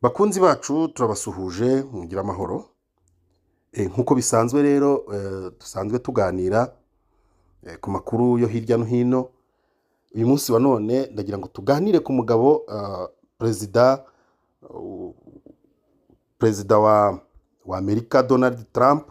Bakunzi bacu turabasuhuje mugira amahoro. Nk'uko bisanzwe rero dusanzwe tuganira ku makuru yo hirya no hino. Uyu munsi wa none ndagira ngo tuganire ku mugabo perezida wa Amerika Donald Trump,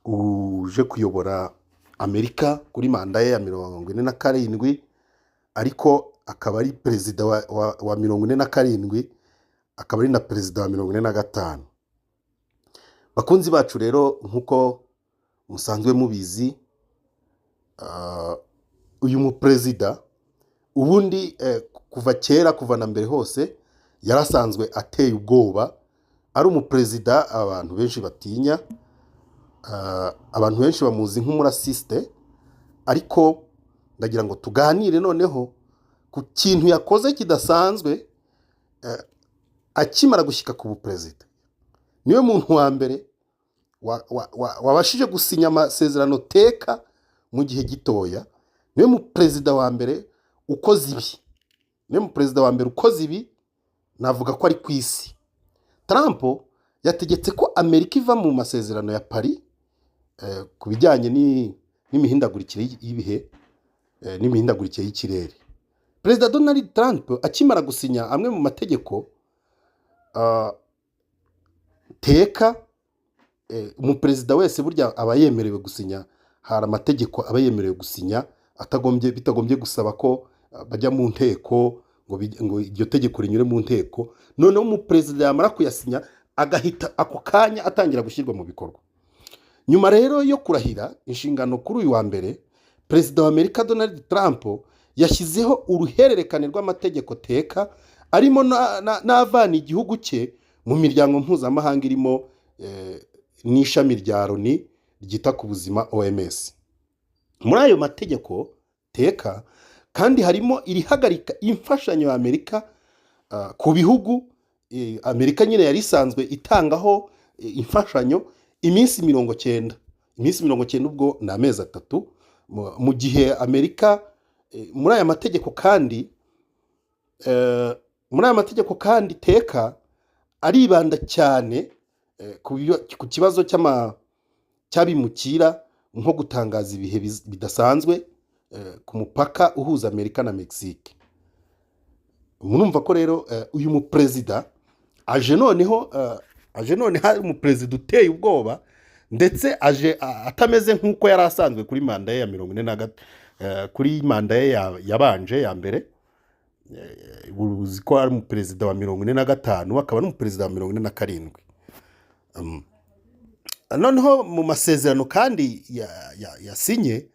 uje kuyobora Amerika kuri manda ye ya 47, ariko akaba ari perezida wa 47, akaba ari na perezida wa 45. Bakunzi bacu rero, nk'uko musanzwe mubizi, uyu muperezida ubundi kuva kera, kuva na mbere hose yarasanzwe ateye ubwoba. Ari umuperezida abantu benshi batinya, abantu benshi bamuzi nk'umurasiste, ariko ndagira ngo tuganire noneho ku kintu yakoze kidasanzwe akimara gushyika ku buperezida. Niwe muntu wa mbere wabashije gusinya amasezerano teka mu gihe gitoya. Niwe muperezida wa mbere ukoze ibi. Niwe muperezida wa mbere ukoze ibi, navuga ko ari ku isi. Trump yategetse ko Amerika iva mu masezerano ya Paris ku bijyanye n'imihindagurikire y'ibihe n'imihindagurikire y'ikirere. Perezida Donald Trump akimara gusinya amwe mu mategeko teka, umuperezida wese burya aba yemerewe gusinya, hari amategeko aba yemerewe gusinya bitagombye gusaba ko bajya mu nteko ngo iryo tegeko rinyure mu nteko. Noneho umuperezida yamara kuyasinya agahita ako kanya atangira gushyirwa mu bikorwa. Nyuma rero yo kurahira inshingano kuri uyu wa mbere, perezida wa Amerika Donald Trump yashyizeho uruhererekane rw'amategeko teka, arimo n'avana igihugu cye mu miryango mpuzamahanga irimo n'ishami rya Loni ryita ku buzima OMS. Muri ayo mategeko teka kandi harimo irihagarika imfashanyo ya Amerika ku bihugu Amerika nyine yari isanzwe itangaho imfashanyo iminsi 90. Iminsi 90 ubwo ni amezi 3, mu gihe Amerika muri aya mategeko kandi teka aribanda cyane ku kibazo cy'abimukira, nko gutangaza ibihe bidasanzwe ku mupaka uhuza Amerika na Mexique. Murumva ko rero uyu muperezida aje noneho ari umuperezida uteye ubwoba, ndetse aje atameze nk'uko yari asanzwe kuri manda ye ya 44, kuri manda ye yabanje ya mbere. Uzi ko ari umuperezida wa 45, akaba ari umuperezida wa 47. Noneho mu masezerano kandi yasinye,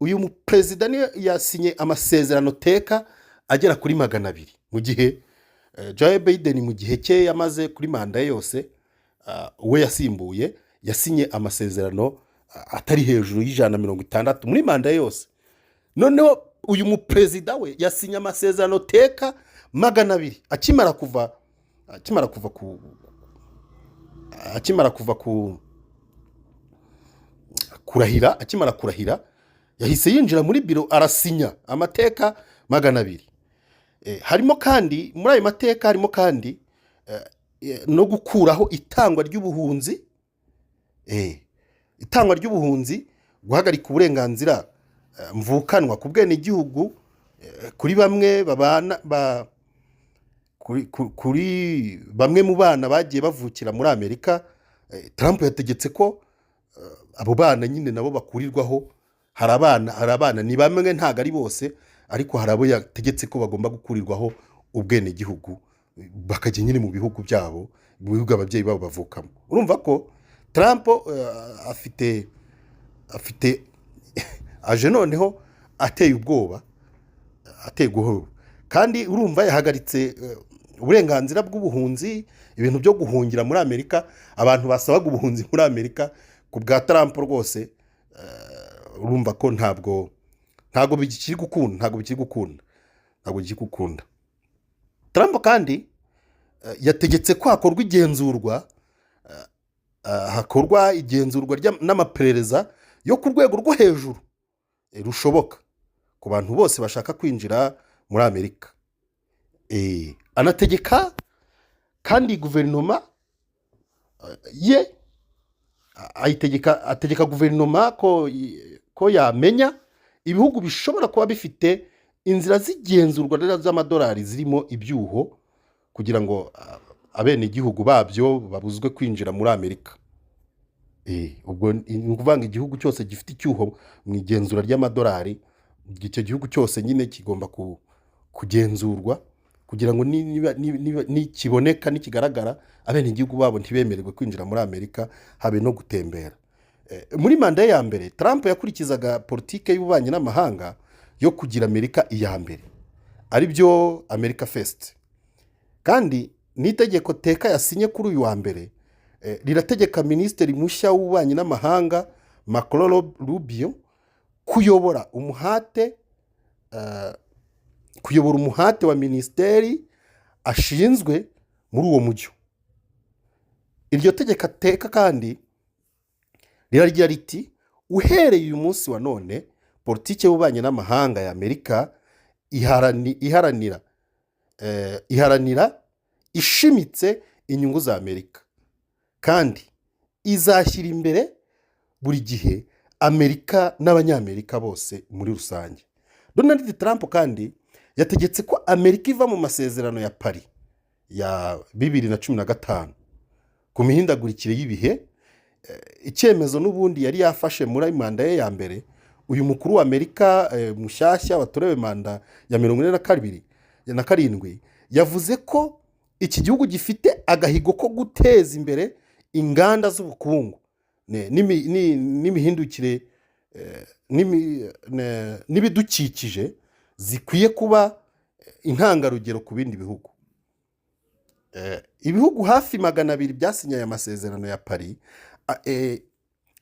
uyu muperezida niyo yasinye amasezerano teka agera kuri 200, mu gihe Joe Biden mu gihe cye yamaze kuri manda ye yose, we yasimbuye yasinye amasezerano atari hejuru y'160 muri manda ye yose. Noneho uyu muperezida we yasinye amasezerano teka 200 akimara kurahira yahise yinjira muri biro arasinya amateka 200. Harimo kandi muri ayo mateka harimo kandi no gukuraho itangwa ry'ubuhunzi, guhagarika uburenganzira mvukanwa ku bwenegihugu kuri bamwe kuri bamwe mu bana bagiye bavukira muri Amerika. Trump yategetse ko abo bana nyine nabo bakurirwaho. Hari abana ni bamwe, ntago ari bose, ariko hari abo yategetse ko bagomba gukurirwaho ubwenegihugu, bakajya nyine mu bihugu byabo, mu bihugu ababyeyi babo bavukamo. Urumva ko Trump afite aje noneho ateye ubwoba, kandi urumva yahagaritse uburenganzira bw'ubuhunzi, ibintu byo guhungira muri Amerika. Abantu basabaga ubuhunzi muri Amerika ku bwa Trump rwose, urumva ko ntabwo bikiri gukunda. Trump kandi yategetse ko hakorwa igenzurwa n'amaperereza yo ku rwego rwo hejuru rushoboka ku bantu bose bashaka kwinjira muri Amerika. anategeka kandi guverinoma ye ategeka guverinoma ko yamenya ibihugu bishobora kuba bifite inzira z'igenzurwa z'amadolari zirimo ibyuho kugira ngo abenegihugu babyo babuzwe kwinjira muri Amerika. Ubwo ni ukuvuga ngo igihugu cyose gifite icyuho mu igenzura ry'amadolari, icyo gihugu cyose nyine kigomba kugenzurwa kugira ngo nikiboneka nikigaragara abenegihugu babo ntibemererwe kwinjira muri Amerika habe no gutembera. Muri manda ye ya mbere Trump yakurikizaga politike y'ububanyi n'amahanga yo kugira Amerika iya mbere, ari byo America First, kandi n'itegeko teka yasinye kuri uyu wa mbere rirategeka minisitiri mushya w'ububanyi n'amahanga Marco Rubio kuyobora umuhate wa minisiteri ashinzwe muri uwo mujyo. Iryo tegeko teka kandi riragira riti uhereye uyu munsi wa none politike y'ububanyi n'amahanga ya Amerika iharanira ishimitse inyungu za Amerika kandi izashyira imbere buri gihe Amerika n'abanyamerika bose muri rusange. Donald Trump kandi yategetse ko Amerika iva mu masezerano ya Paris ya 2015 ku mihindagurikire y'ibihe, icyemezo n'ubundi yari yafashe muri manda ye ya mbere. Uyu mukuru wa Amerika mushyashya watorewe manda ya 47 yavuze ko iki gihugu gifite agahigo ko guteza imbere inganda z'ubukungu n'imihindukire n'ibidukikije zikwiye kuba intangarugero ku bindi bihugu. Ibihugu hafi 200 byasinye aya masezerano ya Paris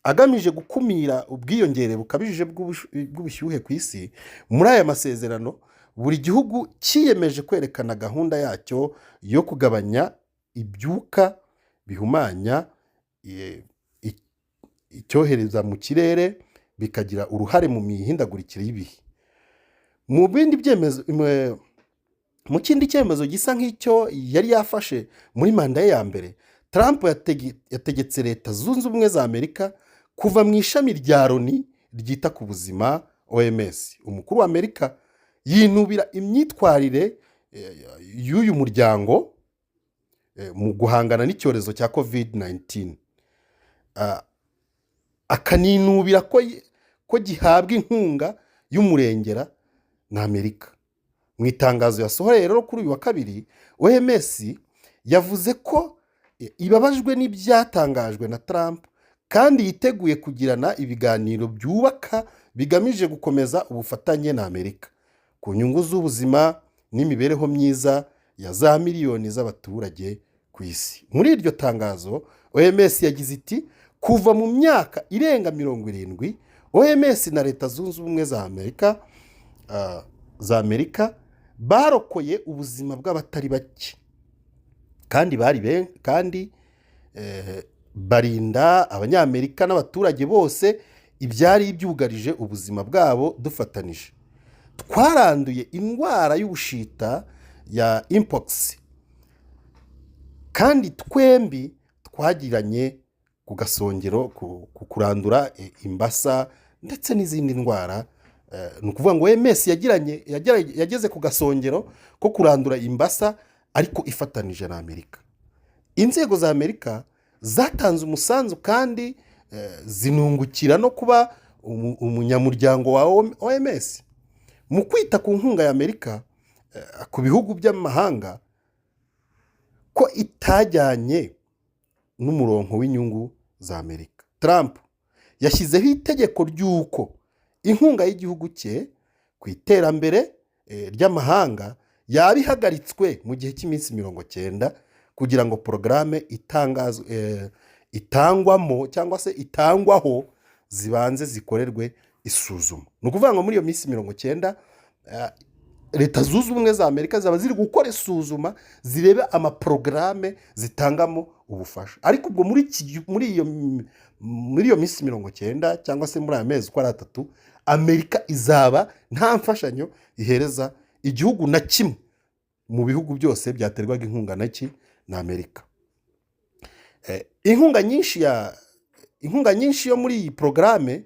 agamije gukumira ubwiyongere bukabije bw'ubushyuhe ku isi. Muri aya masezerano buri gihugu cyiyemeje kwerekana gahunda yacyo yo kugabanya ibyuka bihumanya icyohereza mu kirere bikagira uruhare mu mihindagurikire y'ibihe. Mu kindi cyemezo gisa nk'icyo yari yafashe muri manda ye ya mbere, Trump yategetse Leta Zunze Ubumwe za Amerika kuva mu ishami rya Loni ryita ku buzima OMS. Umukuru wa Amerika yinubira imyitwarire y'uyu muryango mu guhangana n'icyorezo cya COVID-19, akaninubira ko gihabwa inkunga y'umurengera na Amerika. Mu itangazo yasohoye rero kuri uyu wa kabiri, OMS yavuze ko ibabajwe n'ibyatangajwe na Trump kandi yiteguye kugirana ibiganiro byubaka bigamije gukomeza ubufatanye na Amerika ku nyungu z'ubuzima n'imibereho myiza ya za miliyoni z'abaturage ku isi. Muri iryo tangazo OMS yagize iti kuva mu myaka irenga 70 OMS na Leta Zunze Ubumwe za Amerika barokoye ubuzima bw'abatari bake kandi barinda abanyamerika n'abaturage bose ibyari byugarije ubuzima bwabo dufatanije. Twaranduye indwara y'ubushita ya mpox kandi twembi twagiranye ku gasongero ku kurandura imbasa ndetse n'izindi ndwara. Ni ukuvuga ngo OMS yageze ku gasongero ko kurandura imbasa ariko ifatanije na Amerika. Inzego za Amerika zatanze umusanzu kandi zinungukira no kuba umunyamuryango wa OMS mu kwita ku nkunga ya Amerika ku bihugu by'amahanga ko itajyanye n'umurongo w'inyungu za Amerika. Trump yashyizeho itegeko ry'uko inkunga y'igihugu cye ku iterambere ry'amahanga yaba ihagaritswe mu gihe cy'iminsi 90 kugira ngo porogaramu itangwamo cyangwa se itangwaho zibanze zikorerwe isuzuma. Ni ukuvuga ngo muri iyo minsi 90 Leta Zunze Ubumwe za Amerika zaba ziri gukora isuzuma zirebe amaporogaramu zitangamo ubufasha. Ariko ubwo muri iyo minsi 90 cyangwa se muri aya mezi uko ari 3 Amerika izaba nta mfashanyo ihereza igihugu na kimwe mu bihugu byose byaterwaga inkunga na Amerika. Inkunga nyinshi yo muri iyi porogaramu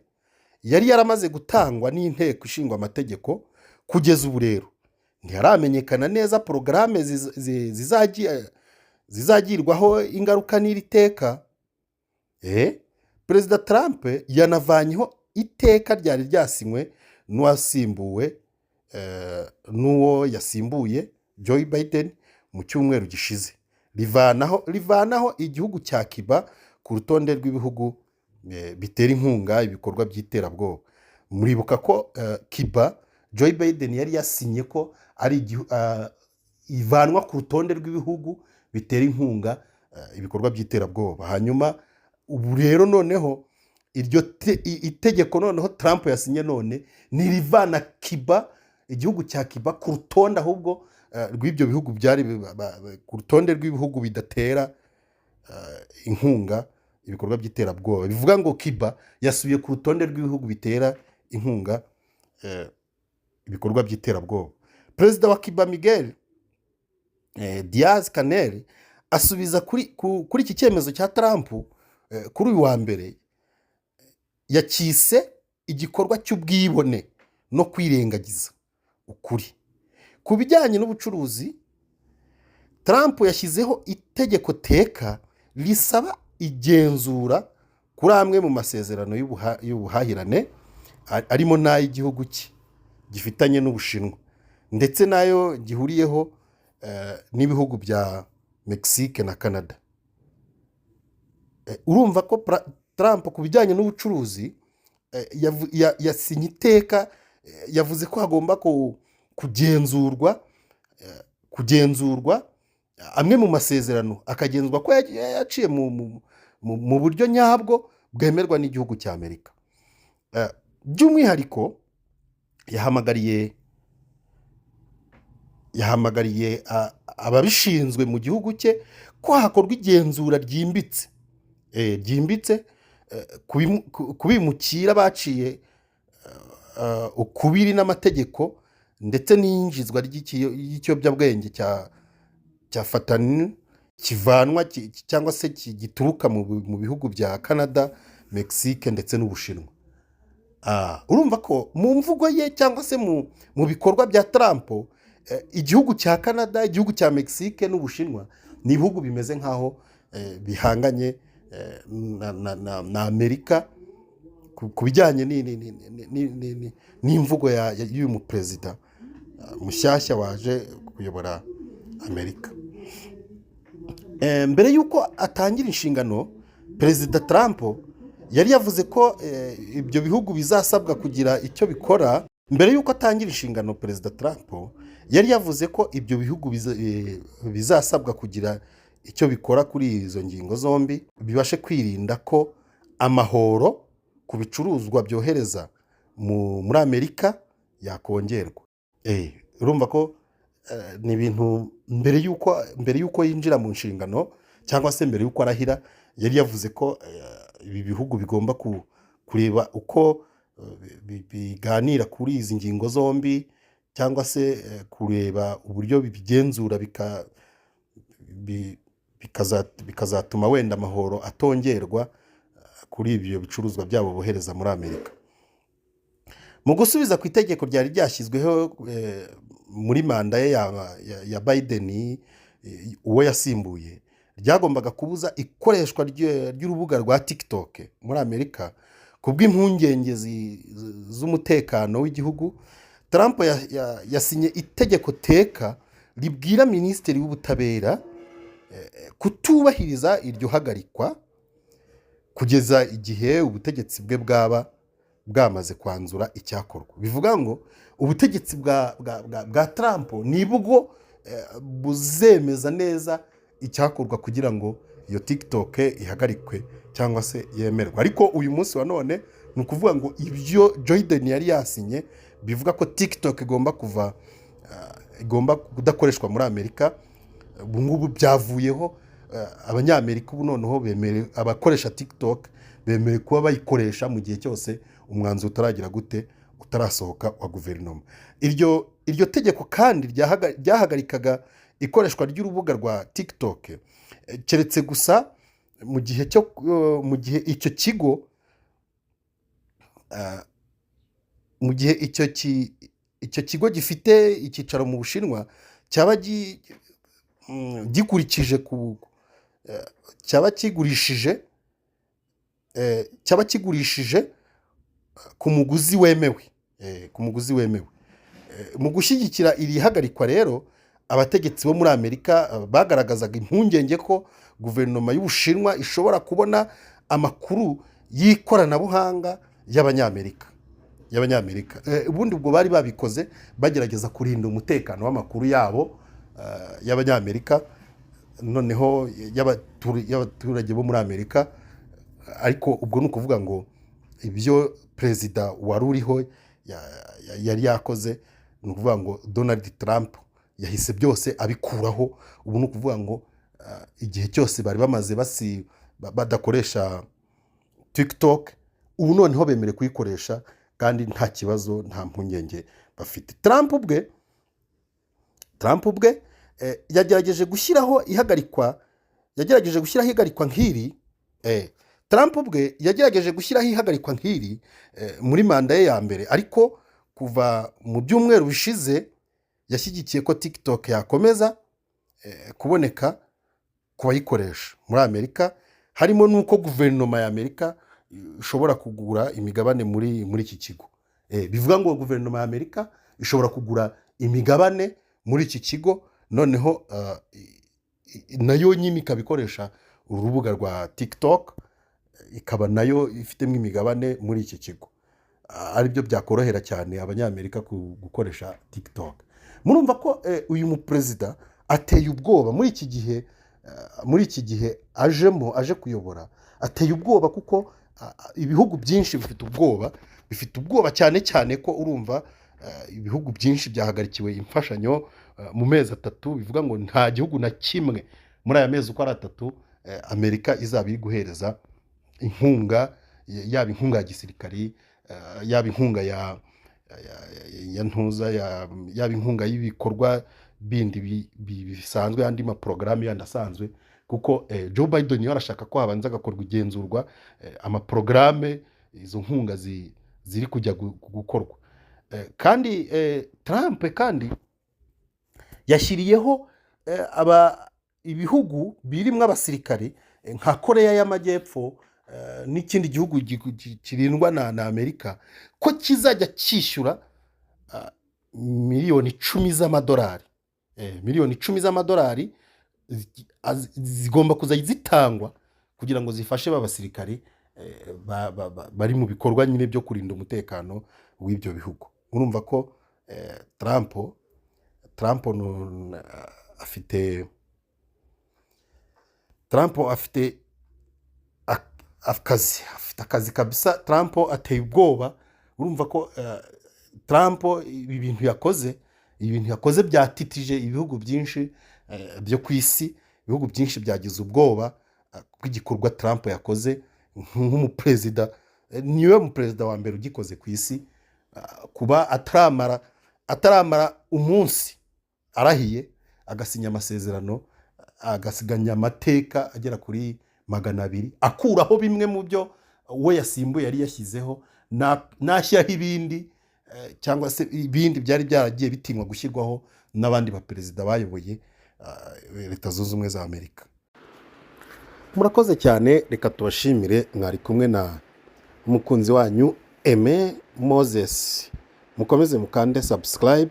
yari yaramaze gutangwa n'inteko ishinga amategeko. Kugeza ubu rero ntiharamenyekana neza porogaramu zizagirwaho ingaruka n'iri teka. Perezida Trump yanavanyeho iteka ryari ryasinywe n'uwo yasimbuye Joe Biden mu cyumweru gishize, rivanaho igihugu cya Cuba ku rutonde rw'ibihugu bitera inkunga ibikorwa by'iterabwoba. Muribuka ko Cuba Joe Biden yari yasinye ko ivanwa ku rutonde rw'ibihugu bitera inkunga ibikorwa by'iterabwoba. Hanyuma ubu rero noneho itegeko noneho Trump yasinye none nirivana Cuba, igihugu cya Cuba ku rutonde ahubwo rw'ibyo bihugu byari ku rutonde rw'ibihugu bidatera inkunga ibikorwa by'iterabwoba. Bivuga ngo Cuba yasubiye ku rutonde rw'ibihugu bitera inkunga ibikorwa by'iterabwoba. Perezida wa Cuba Miguel Diaz-Canel asubiza kuri iki cyemezo cya Trump kuri uyu wa mbere, yakise igikorwa cy'ubwibone no kwirengagiza ukuri. Ku bijyanye n'ubucuruzi, Trump yashyizeho itegeko teka risaba igenzura kuri amwe mu masezerano y'ubuhahirane arimo n'ay'igihugu cye gifitanye n'Ubushinwa ndetse n'ayo gihuriyeho n'ibihugu bya Mexique na Canada. Urumva ko Trump ku bijyanye n'ubucuruzi yasinye iteka, yavuze ko hagomba kugenzurwa amwe mu masezerano, akagenzurwa ko yaciye mu buryo nyabwo bwemerwa n'igihugu cya Amerika. By'umwihariko yahamagariye ababishinzwe mu gihugu cye ko hakorwa igenzura ryimbitse kubimukira baciye ukubiri n'amategeko ndetse n'iyinjizwa ry'ikiyobyabwenge cya fentanyl kivanwa cyangwa se gituruka mu bihugu bya Canada, Mexique ndetse n'Ubushinwa. Urumva ko mu mvugo ye cyangwa se mu bikorwa bya Trump, igihugu cya Canada, igihugu cya Mexique n'Ubushinwa ni ibihugu bimeze nk'aho bihanganye na Amerika ku bijyanye n'imvugo y'uyu muperezida mushyashya waje kuyobora Amerika. Mbere y'uko atangira inshingano, Perezida Trump yari yavuze ko ibyo bihugu bizasabwa kugira icyo bikora. Mbere y'uko atangira inshingano, Perezida Trump yari yavuze ko ibyo bihugu bizasabwa kugira icyo bikora kuri izo ngingo zombi, bibashe kwirinda ko amahoro ku bicuruzwa byohereza muri Amerika yakongerwa. Urumva ko ni ibintu mbere y'uko yinjira mu nshingano cyangwa se mbere y'uko arahira, yari yavuze ko ibi bihugu bigomba kureba uko biganira kuri izi ngingo zombi, cyangwa se kureba uburyo bibigenzura bikazatuma wenda amahoro atongerwa kuri ibyo bicuruzwa byabo bohereza muri Amerika. Mu gusubiza ku itegeko ryari ryashyizweho muri manda ye ya Biden, uwo yasimbuye, ryagombaga kubuza ikoreshwa ry'urubuga rwa TikTok muri Amerika ku bw'impungenge z'umutekano w'igihugu. Trump yasinye itegeko teka ribwira Minisitiri w'Ubutabera kutubahiriza iryo hagarikwa kugeza igihe ubutegetsi bwe bwaba bwamaze kwanzura icyakorwa. Bivuga ngo ubutegetsi bwa Trump nibwo buzemeza neza icyakorwa kugira ngo iyo TikTok ihagarikwe cyangwa se yemerwa. Ariko uyu munsi wa none ni ukuvuga ngo ibyo Joe Biden yari yasinye bivuga ko TikTok igomba kudakoreshwa muri Amerika. Ubu ngubu byavuyeho, abanyamerika ubu noneho bemerewe, abakoresha TikTok bemerewe kuba bayikoresha mu gihe cyose umwanzuro utarasohoka wa guverinoma. Iryo tegeko kandi ryahagarikaga ikoreshwa ry'urubuga rwa TikTok keretse gusa mu gihe icyo kigo icyo kigo gifite icyicaro mu Bushinwa cyaba gikurikije cyaba kigurishije ku muguzi wemewe mu gushyigikira iri hagarikwa rero abategetsi bo muri Amerika bagaragazaga impungenge ko guverinoma y'Ubushinwa ishobora kubona amakuru y'ikoranabuhanga y'Abanyamerika ubundi ubwo bari babikoze bagerageza kurinda umutekano w'amakuru yabo y'Abanyamerika noneho y'abaturage bo muri Amerika, ariko ubwo ni ukuvuga ngo ibyo perezida wari uriho yari yakoze, ni ukuvuga ngo Donald Trump yahise byose abikuraho. Ubu ni ukuvuga ngo igihe cyose bari bamaze badakoresha TikTok, ubu noneho bemerewe kuyikoresha kandi nta kibazo, nta mpungenge bafite. Trump ubwe yagerageje gushyiraho ihagarikwa nk'iri Trump ubwe yagerageje gushyiraho ihagarikwa nk'iri muri manda ye ya mbere, ariko kuva mu byumweru bishize yashyigikiye ko TikTok yakomeza kuboneka ku bayikoresha muri Amerika, harimo n'uko guverinoma ya Amerika ishobora kugura imigabane muri iki kigo. Bivuga ngo guverinoma ya Amerika ishobora kugura imigabane muri iki kigo, noneho nayo nyine ikabikoresha urubuga rwa TikTok, ikaba nayo ifitemo imigabane muri iki kigo, aribyo byakorohera cyane Abanyamerika gukoresha TikTok. Murumva ko uyu muperezida ateye ubwoba muri iki gihe aje kuyobora, ateye ubwoba kuko ibihugu byinshi bifite ubwoba cyane ko urumva ibihugu byinshi byahagarikiwe imfashanyo mu mezi 3, bivuga ngo nta gihugu na kimwe muri aya mezi uko ari 3 Amerika izaba iri guhereza inkunga, yaba inkunga ya gisirikari, yaba inkunga ya ntuza, yaba inkunga y'ibikorwa bindi bisanzwe, andi maporogaramu yandi asanzwe, kuko Joe Biden yo arashaka ko habanza gakorwa igenzurwa amaporogaramu izo nkunga ziri kujya gukorwa. Kandi Trump kandi yashyiriyeho ibihugu birimo abasirikare nka Korea y'Amajyepfo n'ikindi gihugu kirindwa na Amerika ko kizajya cyishyura miliyoni 10 z'amadolari. Miliyoni 10 z'amadolari zigomba kuzajya zitangwa kugira ngo zifashe babasirikare bari mu bikorwa nyine byo kurinda umutekano w'ibyo bihugu. Urumva ko Trump afite akazi kabisa. Trump ateye ubwoba. Urumva ko Trump ibi bintu yakoze byatitije ibihugu byinshi byo ku isi. Ibihugu byinshi byagize ubwoba bw'igikorwa Trump yakoze nk'umuperezida. Niwe muperezida wa mbere ugikoze ku isi, kuba ataramara umunsi arahiye agasinya amasezerano, agasiganya amateka agera kuri 200, akuraho bimwe mu byo we yasimbuye yari yashyizeho, nashyiraho ibindi cyangwa se ibindi byari byaragiye bitinywa gushyirwaho n'abandi baperezida bayoboye Leta Zunze Ubumwe za Amerika. Murakoze cyane, reka tubashimire. Mwari kumwe na umukunzi wanyu Aime Moses. Mukomeze mukande subscribe,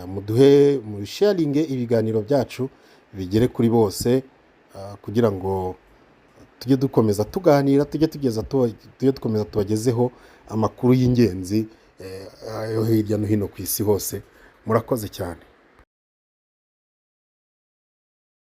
muduhe mu sharing ibiganiro byacu bigere kuri bose, kugira ngo tujye dukomeza tuganira, tujye dukomeza tubagezeho amakuru y'ingenzi yo hirya no hino ku isi hose. Murakoze cyane.